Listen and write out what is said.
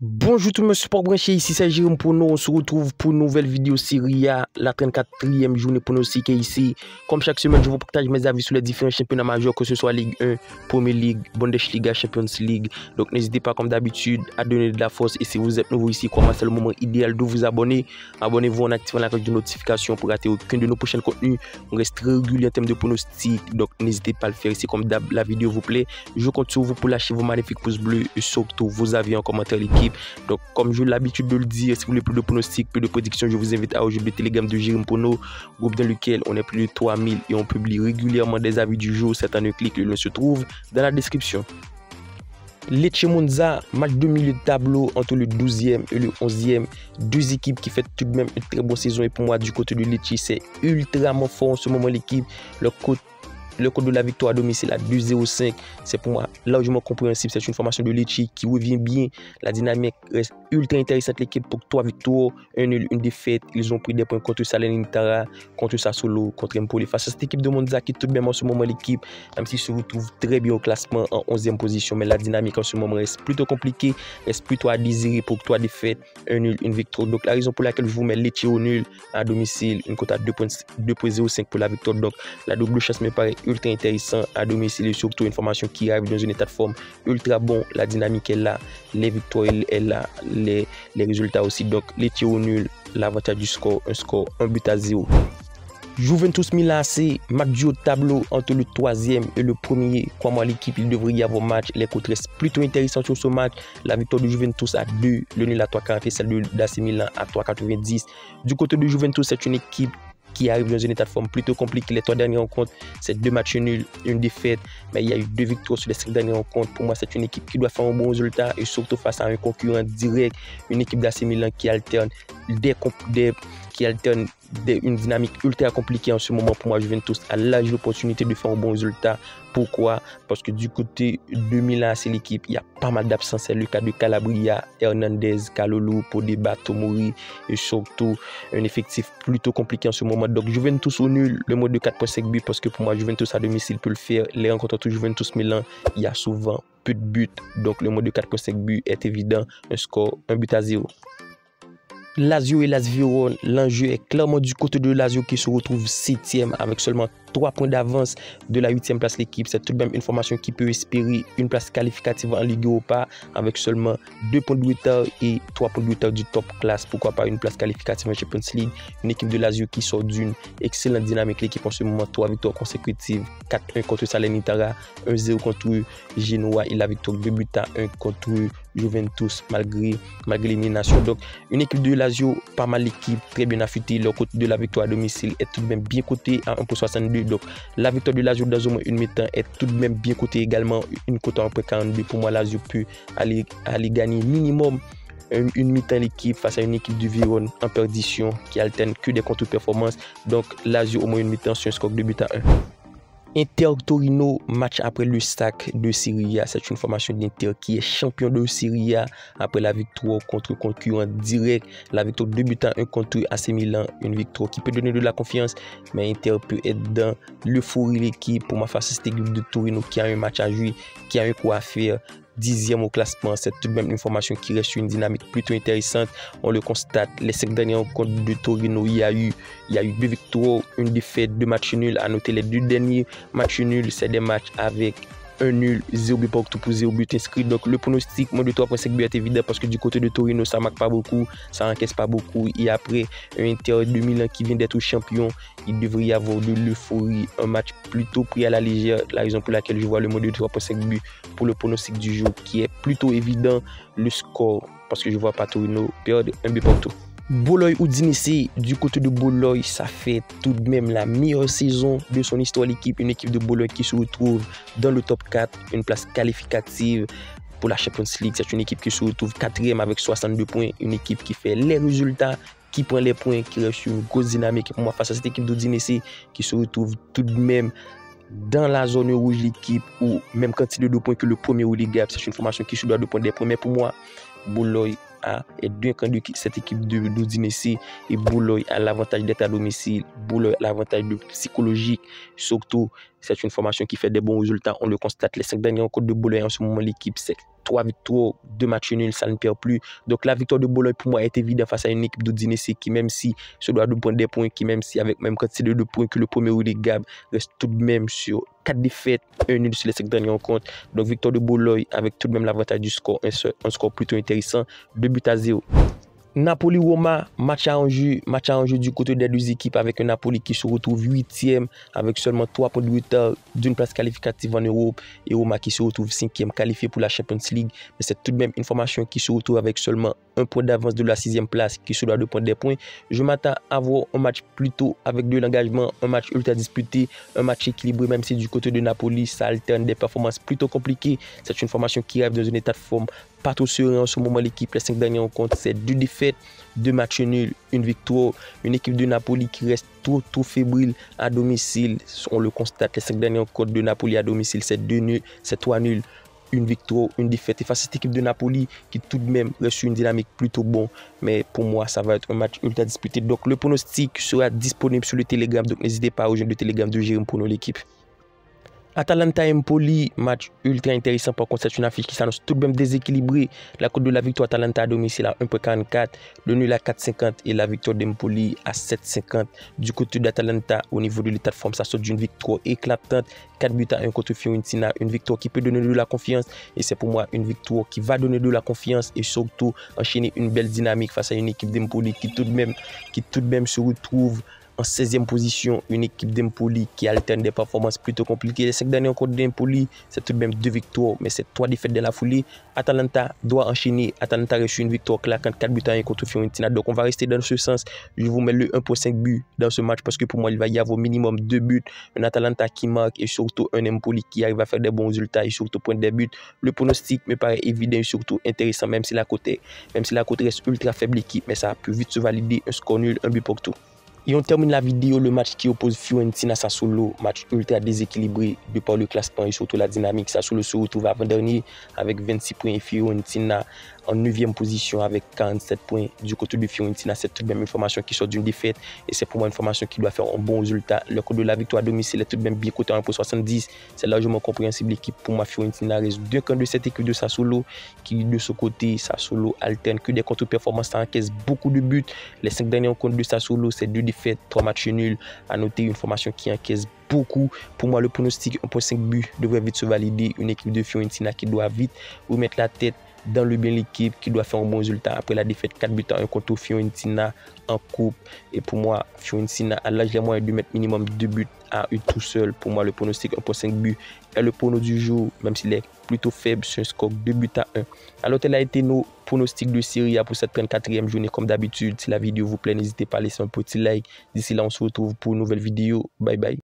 Bonjour tout le monde, support branché, ici c'est Jérôme pour nous. On se retrouve pour une nouvelle vidéo série A, la 34e journée pour nous ici. Comme chaque semaine, je vous partage mes avis sur les différents championnats majeurs, que ce soit Ligue 1, Premier League, Bundesliga, Champions League. Donc n'hésitez pas comme d'habitude à donner de la force. Et si vous êtes nouveau ici, c'est le moment idéal de vous abonner. Abonnez-vous en activant la cloche de notification pour rater aucun de nos prochains contenus. On reste très régulier en termes de pronostics, donc n'hésitez pas à le faire ici comme d'hab. La vidéo vous plaît, je compte sur vous pour lâcher vos magnifiques pouces bleus et surtout vos avis en commentaire l'équipe. Donc, comme j'ai l'habitude de le dire, si vous voulez plus de pronostics, plus de prédictions, je vous invite à rejoindre le Telegram de Jérôme Pono, groupe dans lequel on est plus de 3000 et on publie régulièrement des avis du jour. C'est un clic, le lien se trouve dans la description. Lecce Monza, match de milieu de tableau entre le 12e et le 11e. Deux équipes qui font tout de même une très bonne saison. Et pour moi, du côté de Lecce, c'est ultrament fort en ce moment l'équipe. Le code de la victoire à domicile à 2,05, c'est pour moi largement compréhensible. C'est une formation de Lecce qui revient bien. La dynamique reste ultra intéressante. L'équipe pour 3 victoires, 1 nul, une défaite. Ils ont pris des points contre Salernitana, contre Sassuolo, contre Empoli. Face à cette équipe de Monza qui tout de même en ce moment l'équipe, même s'il se retrouve très bien au classement en 11e position, mais la dynamique en ce moment reste plutôt compliquée, reste plutôt à désirer pour 3 défaites, 1 nul, une victoire. Donc la raison pour laquelle je vous mets Lecce au nul à domicile, une cote à 2,05 pour la victoire. Donc la double chasse me paraît ultra intéressant à domicile et surtout une formation qui arrive dans un état de forme ultra bon. La dynamique est là, les victoires est là, les résultats aussi. Donc les tirs au nul, l'avantage du score, un but à 0. Juventus Milan AC, match du haut de tableau entre le 3e et le 1er. Comment l'équipe, il devrait y avoir match. Les côtes restent plutôt intéressantes sur ce match. La victoire de Juventus à 2, le nul à 3,40 et celle d'AC Milan à 3,90. Du côté de Juventus, c'est une équipe qui arrive dans un état de forme plutôt compliqué. Les 3 dernières rencontres, c'est 2 matchs nuls, une défaite, mais il y a eu 2 victoires sur les 5 dernières rencontres. Pour moi, c'est une équipe qui doit faire un bon résultat et surtout face à un concurrent direct, une équipe d'AC Milan qui alterne une dynamique ultra compliquée en ce moment. Pour moi, Juventus a large opportunité de faire un bon résultat. Pourquoi? Parce que du côté de Milan, c'est l'équipe, il y a pas mal d'absences. C'est le cas de Calabria, Hernandez, Kalulu, Podeba, Tomori et surtout un effectif plutôt compliqué en ce moment. Donc Juventus au nul, le mode de 4,5 buts, parce que pour moi, Juventus à domicile peut le faire. Les rencontres entre Juventus Milan, il y a souvent peu de buts. Donc le mode de 4,5 buts est évident. Un but à 0. Lazio et Las Vérone, l'enjeu est clairement du côté de Lazio qui se retrouve 7e avec seulement 3 points d'avance de la 8e place l'équipe. C'est tout de même une formation qui peut espérer une place qualificative en Ligue Europa avec seulement 2 points de retard et 3 points de retard du top classe. Pourquoi pas une place qualificative en Champions League. Une équipe de Lazio qui sort d'une excellente dynamique. L'équipe en ce moment 3 victoires consécutives, 4-1 contre Salernitana, 1-0 contre Genoa et la victoire 2 buts à 1 contre Juventus malgré l'élimination. Donc une équipe de Lazio, pas mal l'équipe, très bien affûtée. Leur côté de la victoire à domicile est tout de même bien coté à 1,62. Donc la victoire de Lazio dans au moins une mi-temps est tout de même bien cotée également, une cote à 1,42. Pour moi, Lazio peut aller gagner minimum une mi-temps l'équipe face à une équipe du Vérone en perdition qui alterne que des contre-performances. Donc Lazio au moins une mi-temps sur un score de 2 buts à 1. Inter Torino, match après le sac de Serie A. C'est une formation d'Inter qui est champion de Serie A après la victoire contre concurrent direct. La victoire 2 buts à 1 contre AC Milan. Une victoire qui peut donner de la confiance, mais Inter peut être dans l'euphorie l'équipe. Pour moi, face à cette équipe de Torino qui a un match à jouer, qui a un coup à faire. 10e au classement, c'est tout de même une formation qui reste une dynamique plutôt intéressante. On le constate, les 5 dernières rencontres de Torino, il y a eu 2 victoires, une défaite, 2 matchs nuls. À noter les 2 derniers matchs nuls, c'est des matchs avec 1 nul, 0 but partout pour 0 but inscrit. Donc le pronostic, moins de 3,5 buts est évident parce que du côté de Torino, ça ne marque pas beaucoup, ça n'encaisse pas beaucoup. Et après, un Inter de Milan qui vient d'être champion, il devrait y avoir de l'euphorie, un match plutôt pris à la légère. La raison pour laquelle je vois le mode de 3,5 buts pour le pronostic du jour qui est plutôt évident. Le score, parce que je ne vois pas Torino perdre, 1 but partout. Bologne-Udinese, du côté de Bologne, ça fait tout de même la meilleure saison de son histoire l'équipe. Une équipe de Bologne qui se retrouve dans le top 4, une place qualificative pour la Champions League. C'est une équipe qui se retrouve 4e avec 62 points. Une équipe qui fait les résultats, qui prend les points, qui reste une grosse dynamique. Pour moi, face à cette équipe d'Udinese qui se retrouve tout de même dans la zone rouge, l'équipe ou même quantité de points que le premier relégable, c'est une formation qui se doit de prendre des points. Mais pour moi, Bologne est bien camp de cette équipe d'Udinese et Bologne a l'avantage d'être à domicile. Bologne a l'avantage psychologique. Surtout, c'est une formation qui fait des bons résultats. On le constate. Les 5 dernières rencontres de Bologne en ce moment, l'équipe, c'est 3 victoires, 2 matchs nuls, ça ne perd plus. Donc la victoire de Bologne pour moi est évidente face à une équipe d'Udinese qui même si se doit de prendre des points, qui même si avec même quantité de 2 points que le premier relégable, reste tout de même sur 4 défaites, 1 nul sur les 5 derniers rencontres. Donc victoire de Bologne avec tout de même l'avantage du score, un score plutôt intéressant, 2-0. Napoli-Roma, match à enjeu du côté des deux équipes avec un Napoli qui se retrouve 8e avec seulement 3 points de retard d'une place qualificative en Europe et Roma qui se retrouve 5e qualifié pour la Champions League. Mais c'est tout de même une formation qui se retrouve avec seulement un point d'avance de la 6e place qui se doit de prendre des points. Je m'attends à voir un match plutôt avec de l'engagement, un match ultra disputé, un match équilibré même si du côté de Napoli ça alterne des performances plutôt compliquées. C'est une formation qui rêve dans un état de forme pas trop serein en ce moment. L'équipe, les 5 dernières rencontres, c'est 2 défaites, 2 matchs nuls, 1 victoire. Une équipe de Napoli qui reste trop fébrile à domicile. On le constate, les 5 dernières rencontres de Napoli à domicile, c'est 2 nuls, c'est 3 nuls, 1 victoire, 1 défaite. Et face à cette équipe de Napoli qui tout de même reste une dynamique plutôt bonne. Mais pour moi, ça va être un match ultra disputé. Donc le pronostic sera disponible sur le Telegram. Donc n'hésitez pas à rejoindre le Telegram de Jérôme pour l'équipe. Atalanta-Empoli, match ultra intéressant. Par contre, c'est une affiche qui s'annonce tout de même déséquilibrée. La cote de la victoire Atalanta à domicile à 1,44, le nul à 4,50 et la victoire d'Empoli à 7,50. Du côté d'Atalanta, au niveau de l'état de forme, ça saute d'une victoire éclatante. 4 buts à 1 contre Fiorentina, une victoire qui peut donner de la confiance. Et c'est pour moi une victoire qui va donner de la confiance et surtout enchaîner une belle dynamique face à une équipe d'Empoli qui tout de même se retrouve en 16e position, une équipe d'Empoli qui alterne des performances plutôt compliquées. Les 5 derniers rencontres d'Empoli, c'est tout de même 2 victoires, mais c'est 3 défaites de la foulée. Atalanta doit enchaîner. Atalanta a reçu une victoire claquante, 4 buts à 1 contre Fiorentina. Donc on va rester dans ce sens. Je vous mets le 1,5 but dans ce match parce que pour moi, il va y avoir au minimum 2 buts. Un Atalanta qui marque et surtout un Empoli qui arrive à faire des bons résultats et surtout pointe des buts. Le pronostic me paraît évident et surtout intéressant, même si la cote reste ultra faible équipe, mais ça peut vite se valider. Un score nul, un but pour tout. Et on termine la vidéo, le match qui oppose Fiorentina Sassuolo, match ultra déséquilibré de par le classement et surtout la dynamique. Sassuolo se retrouve avant-dernier avec 26 points et Fiorentina en 9e position avec 47 points. Du côté de Fiorentina, c'est tout de même une formation qui sort d'une défaite et c'est pour moi une formation qui doit faire un bon résultat. Le coût de la victoire à domicile est tout de même bien coté à 1,70. C'est largement compréhensible. L'équipe, pour moi, Fiorentina reste d'un camp de cette équipe de Sassuolo qui, de ce côté, Sassuolo alterne que des contre-performances, ça encaisse beaucoup de buts. Les 5 derniers rencontres de Sassuolo, c'est 2 défaites, 3 matchs nuls. À noter une formation qui encaisse beaucoup. Pour moi, le pronostic 1,5 but devrait vite se valider. Une équipe de Fiorentina qui doit vite remettre la tête dans le bien, l'équipe qui doit faire un bon résultat après la défaite 4 buts à 1 contre Fiorentina en coupe. Et pour moi, Fiorentina a l'âge les moyens de mettre minimum 2 buts à eux tout seul. Pour moi, le pronostic 1,5 but est le prono du jour, même s'il est plutôt faible sur un score 2 buts à 1. Alors, tel a été nos pronostics de Serie A pour cette 34e journée. Comme d'habitude, si la vidéo vous plaît, n'hésitez pas à laisser un petit like. D'ici là, on se retrouve pour une nouvelle vidéo. Bye bye.